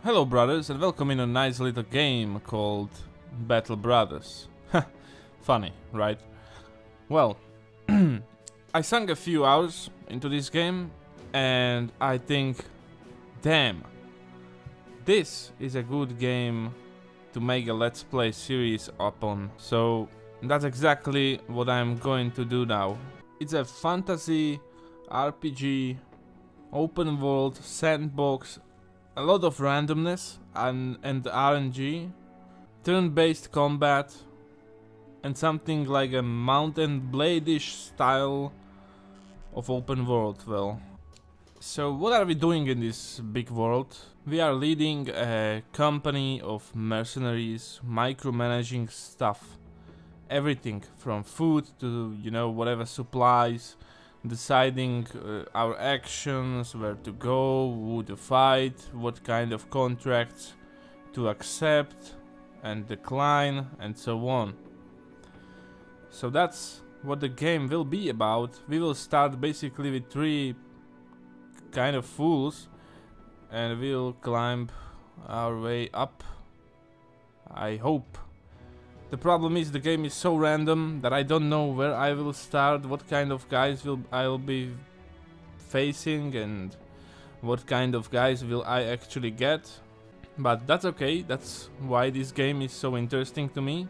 Hello brothers and welcome in a nice little game called Battle Brothers. Funny, right? Well, I sunk a few hours into this game and I think, damn, this is a good game to make a let's play series upon. So that's exactly what I'm going to do now. It's a fantasy RPG, open world, sandbox, a lot of randomness and RNG, turn-based combat, and something like a Mountain Blade-ish style of open world. Well, so what are we doing in this big world? We are leading a company of mercenaries, micromanaging stuff. Everything from food to, whatever supplies, deciding our actions, where to go, who to fight, what kind of contracts to accept and decline, and so on. So that's what the game will be about. We will start basically with three kind of fools and we'll climb our way up, I hope. The problem is the game is so random that I don't know where I will start, what kind of guys I'll be facing, and what kind of guys will I actually get. But that's okay, that's why this game is so interesting to me.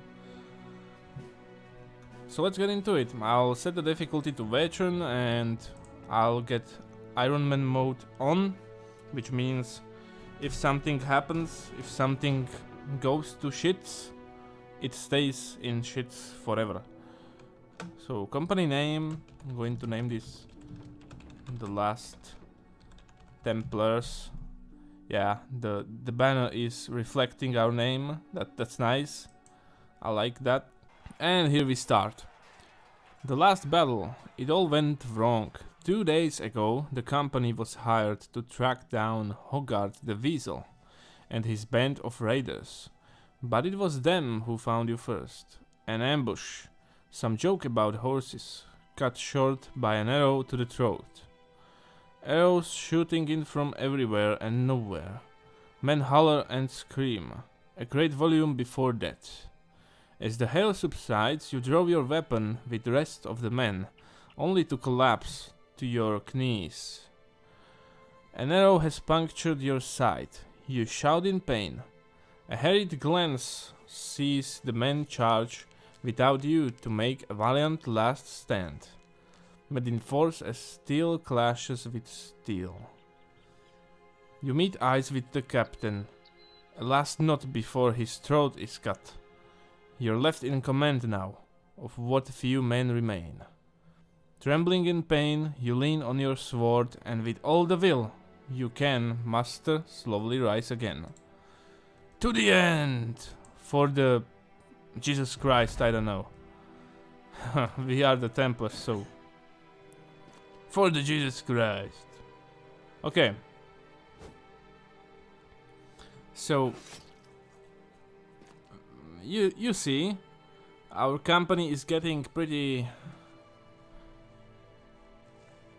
So let's get into it. I'll set the difficulty to veteran and I'll get Iron Man mode on, which means if something happens, if something goes to shits, it stays in shits forever. So company name, I'm going to name this The Last Templars. Yeah, the banner is reflecting our name. That's nice. I like that. And here we start. The last battle. It all went wrong. 2 days ago, the company was hired to track down Hogarth the Weasel and his band of raiders. But it was them who found you first. An ambush. Some joke about horses, cut short by an arrow to the throat. Arrows shooting in from everywhere and nowhere. Men holler and scream. A great volume before that. As the hail subsides, you draw your weapon with the rest of the men, only to collapse to your knees. An arrow has punctured your side. You shout in pain. A hurried glance sees the men charge without you to make a valiant last stand. But in force as steel clashes with steel. You meet eyes with the captain. A last knot before his throat is cut. You're left in command now of what few men remain. Trembling in pain, you lean on your sword and with all the will you can muster slowly rise again. To the end! For the... Jesus Christ, I don't know. We are the Templars, so... For the Jesus Christ. Okay. So... You see, our company is getting pretty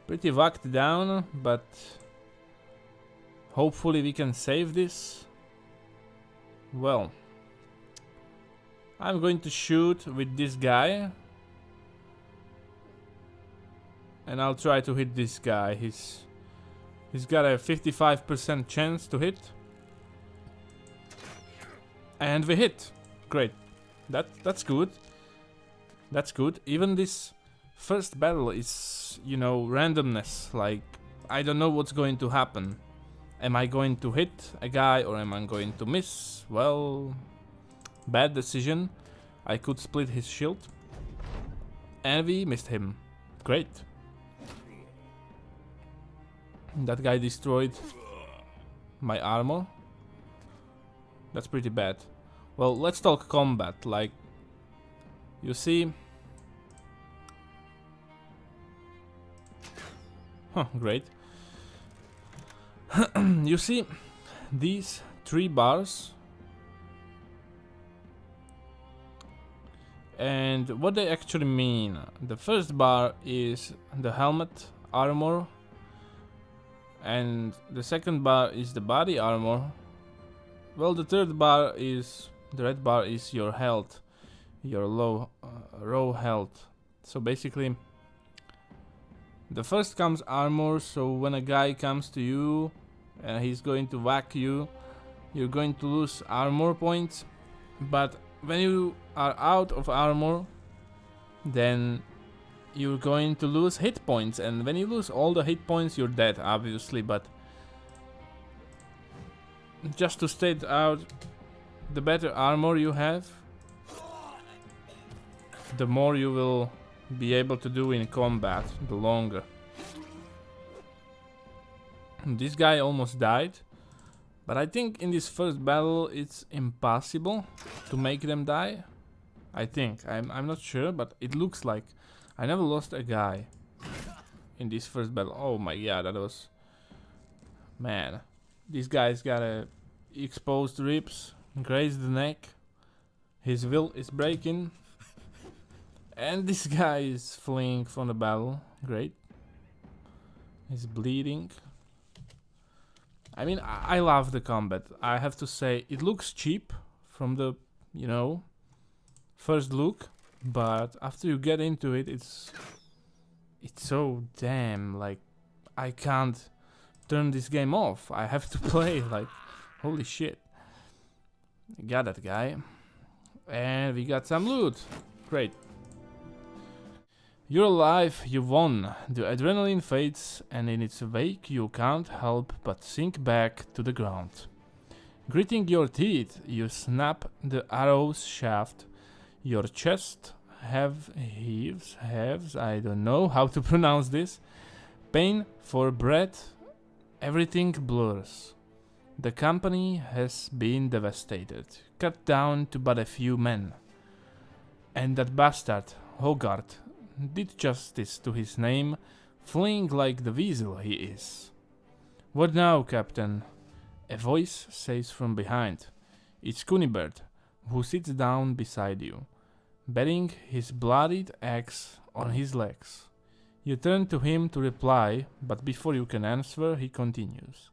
whacked down, but... hopefully we can save this. Well, I'm going to shoot with this guy and I'll try to hit this guy. He's got a 55% chance to hit. And we hit. Great. That's good. That's good. Even this first battle is, randomness. Like, I don't know what's going to happen. Am I going to hit a guy or am I going to miss? Well, bad decision. I could split his shield. And we missed him. Great. That guy destroyed my armor. That's pretty bad. Well, let's talk combat. Like, you see... Huh, great. You see these 3 bars and what they actually mean. The first bar is the helmet armor and the second bar is the body armor Well, the third bar is... the red bar is your health. Your raw health. So basically... the first comes armor, so when a guy comes to you and he's going to whack you, you're going to lose armor points. But when you are out of armor, then you're going to lose hit points. And when you lose all the hit points, you're dead, obviously. But just to state out, the better armor you have, the more you will be able to do in combat, the longer. This guy almost died, but I think in this first battle it's impossible to make them die. I think, I'm not sure, but it looks like I never lost a guy in this first battle. Oh my god, that was... man, this guy's got a exposed ribs, grazed the neck, his will is breaking. And this guy is fleeing from the battle. Great. He's bleeding. I mean, I love the combat. I have to say, it looks cheap from the, you know, first look. But after you get into it, it's so damn, like, I can't turn this game off. I have to play, like, holy shit. Got that guy. And we got some loot. Great. You're alive, you won. The adrenaline fades, and in its wake you can't help but sink back to the ground. Gritting your teeth, you snap the arrow's shaft. Your chest heaves, I don't know how to pronounce this. Pain for breath, everything blurs. The company has been devastated, cut down to but a few men. And that bastard, Hogarth, did justice to his name, fleeing like the weasel he is. What now, Captain? A voice says from behind. It's Cunibert, who sits down beside you, bearing his bloodied axe on his legs. You turn to him to reply, but before you can answer, he continues.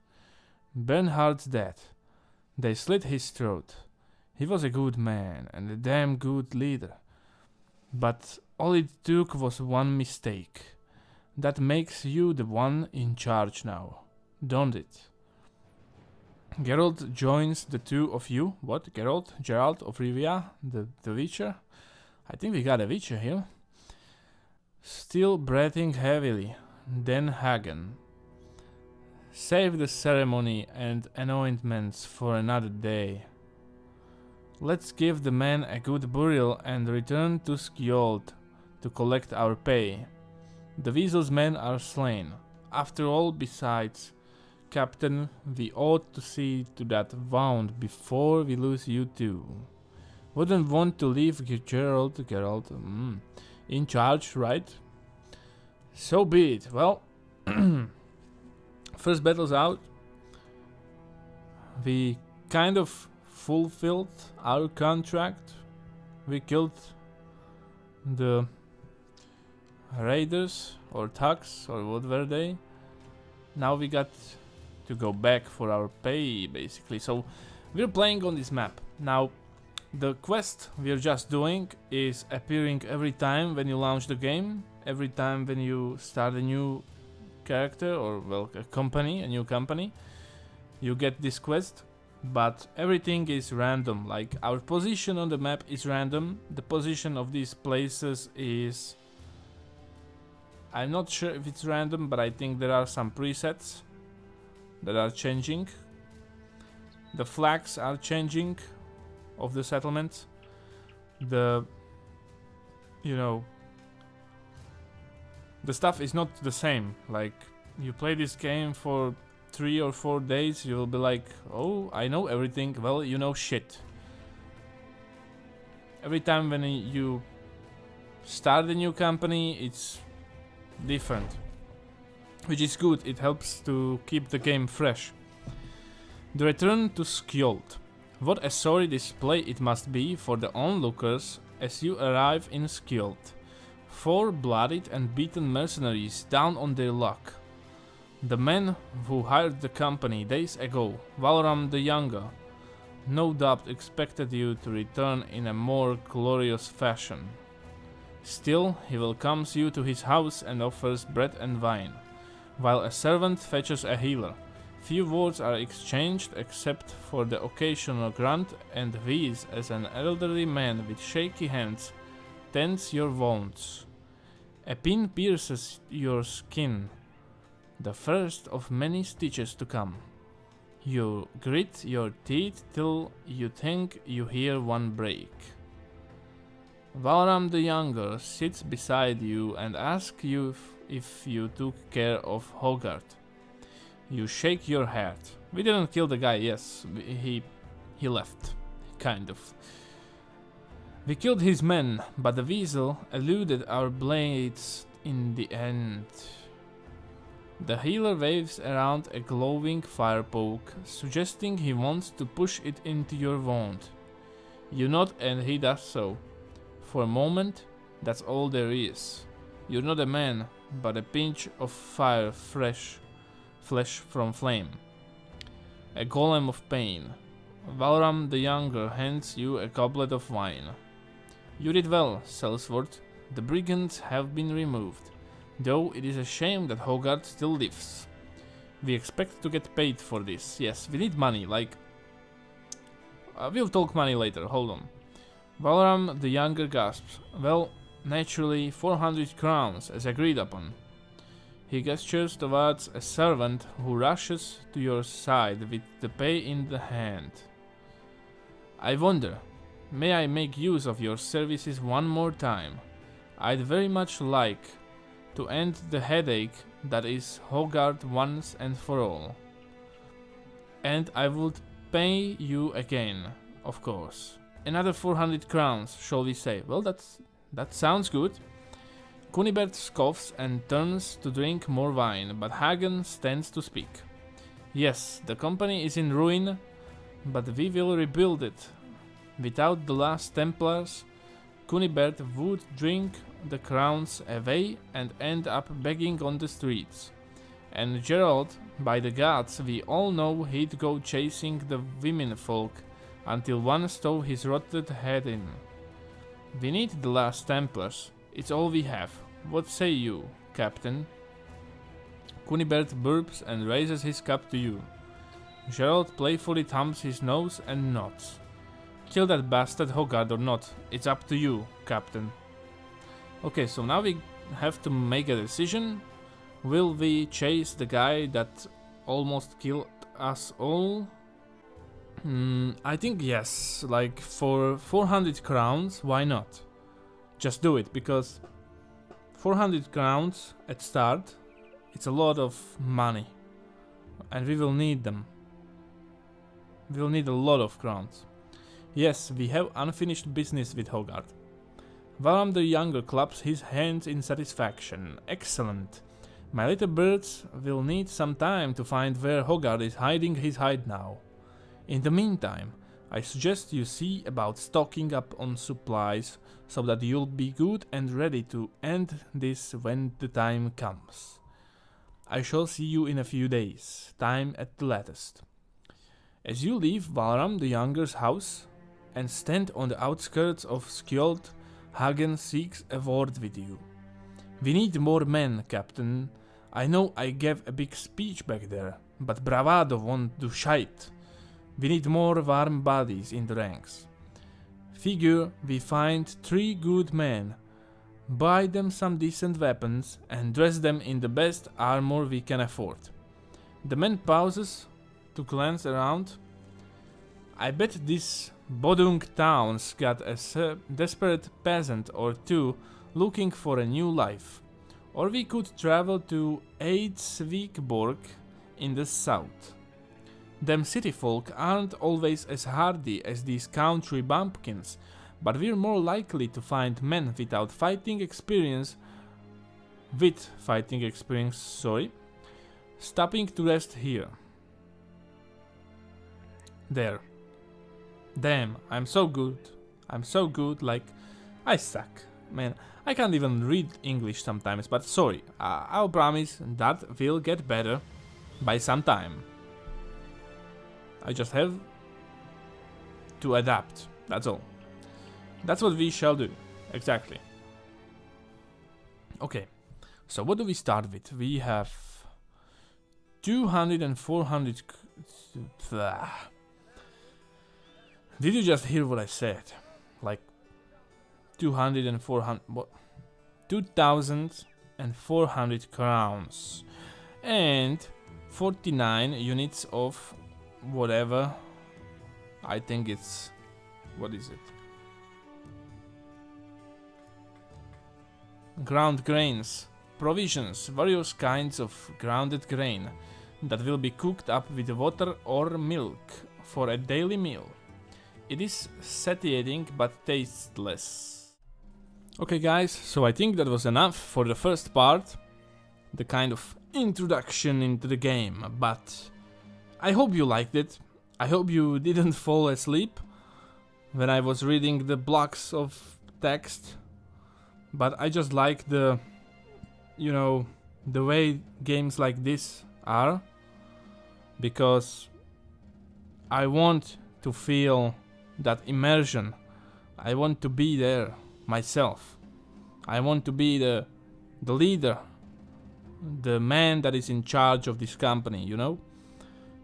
Bernhard's dead. They slit his throat. He was a good man and a damn good leader. But all it took was one mistake. That makes you the one in charge now, don't it? Geralt joins the two of you. What? Geralt of Rivia, the Witcher? I think we got a Witcher here. Still breathing heavily. Then Hagen. Save the ceremony and anointments for another day. Let's give the man a good burial and return to Skjold to collect our pay. The Weasel's men are slain. After all, besides, Captain, we ought to see to that wound before we lose you too. Wouldn't want to leave Geralt in charge, right? So be it. Well, first battle's out. We kind of fulfilled our contract. We killed the raiders or thugs or what were they. Now we got to go back for our pay, basically. So we're playing on this map. Now the quest we're just doing is appearing every time when you launch the game, every time when you start a new character or, well, a new company, you get this quest. But everything is random. Like, our position on the map is random. The position of these places is... I'm not sure if it's random, but I think there are some presets that are changing. The flags are changing of the settlements. The... you know... the stuff is not the same. Like, you play this game for 3 or 4 days, you will be like, oh, I know everything. Well, you know shit. Every time when you start a new company, it's different. Which is good, it helps to keep the game fresh. The return to Skjold. What a sorry display it must be for the onlookers as you arrive in Skjold. 4 bloodied and beaten mercenaries down on their luck. The men who hired the company days ago, Valram the Younger, no doubt expected you to return in a more glorious fashion. Still, he welcomes you to his house and offers bread and wine, while a servant fetches a healer. Few words are exchanged except for the occasional grunt, and Whis, as an elderly man with shaky hands, tends your wounds. A pin pierces your skin, the first of many stitches to come. You grit your teeth till you think you hear one break. Valram the Younger sits beside you and asks you if you took care of Hogarth. You shake your head. We didn't kill the guy, yes, he left, kind of. We killed his men, but the weasel eluded our blades in the end. The healer waves around a glowing fire poke, suggesting he wants to push it into your wound. You nod and he does so. For a moment, that's all there is. You're not a man, but a pinch of fire, flesh from flame. A golem of pain. Valram the Younger hands you a goblet of wine. You did well, Sellsworth. The brigands have been removed, though it is a shame that Hogarth still lives. We expect to get paid for this. Yes, we need money, like... we'll talk money later, hold on. Valram the Younger gasps. Well, naturally, 400 crowns, as agreed upon. He gestures towards a servant who rushes to your side with the pay in the hand. I wonder, may I make use of your services one more time? I'd very much like to end the headache that is Hogarth once and for all. And I would pay you again, of course. Another 400 crowns, shall we say? Well, that sounds good. Kunibert scoffs and turns to drink more wine, but Hagen stands to speak. Yes, the company is in ruin, but we will rebuild it. Without the last Templars, Kunibert would drink the crowns away and end up begging on the streets. And Gerald, by the gods, we all know he'd go chasing the women folk until one stove his rotted head in. We need the last Templars. It's all we have. What say you, Captain? Kunibert burps and raises his cup to you. Gerald playfully thumbs his nose and nods. Kill that bastard Hogarth or not, it's up to you, Captain. Okay, so now we have to make a decision. Will we chase the guy that almost killed us all? I think yes, like for 400 crowns, why not? Just do it, because 400 crowns at start, it's a lot of money. And we will need them. We will need a lot of crowns. Yes, we have unfinished business with Hogarth. Valram the Younger claps his hands in satisfaction. Excellent. My little birds will need some time to find where Hogarth is hiding his hide now. In the meantime, I suggest you see about stocking up on supplies so that you'll be good and ready to end this when the time comes. I shall see you in a few days, time at the latest. As you leave Valram the Younger's house and stand on the outskirts of Skjold, Hagen seeks a word with you. We need more men, Captain. I know I gave a big speech back there, but bravado won't do shite. We need more warm bodies in the ranks. Figure we find 3 good men, buy them some decent weapons and dress them in the best armor we can afford. The man pauses to glance around. I bet this Bodung town's got a desperate peasant or two looking for a new life. Or we could travel to Eidsvikborg in the south. Them city folk aren't always as hardy as these country bumpkins, but we're more likely to find men without fighting experience, stopping to rest here. There. Damn, I'm so good, like, I suck. Man, I can't even read English sometimes, but sorry, I'll promise that will get better by some time. I just have to adapt. That's all. That's what we shall do. Exactly. Okay. So what do we start with? We have 200 and 400. Did you just hear what I said? Like 200 and 400. What? 2,400 crowns and 49 units of whatever. I think it's, what is it? Ground grains, provisions, various kinds of grounded grain that will be cooked up with water or milk for a daily meal. It is satiating but tasteless. Okay guys, so I think that was enough for the first part, the kind of introduction into the game, but I hope you liked it. I hope you didn't fall asleep when I was reading the blocks of text, but I just like the, you know, the way games like this are, because I want to feel that immersion. I want to be there myself. I want to be the leader, the man that is in charge of this company, you know,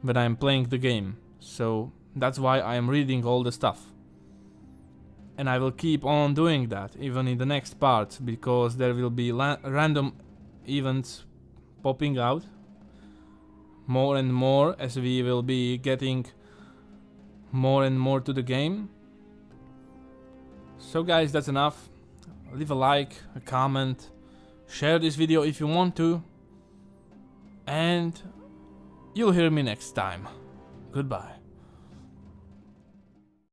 when I'm playing the game. So that's why I am reading all the stuff. And I will keep on doing that even in the next part, because there will be random events popping out more and more as we will be getting more and more to the game. So guys, that's enough. Leave a like, a comment, share this video if you want to, and you'll hear me next time. Goodbye.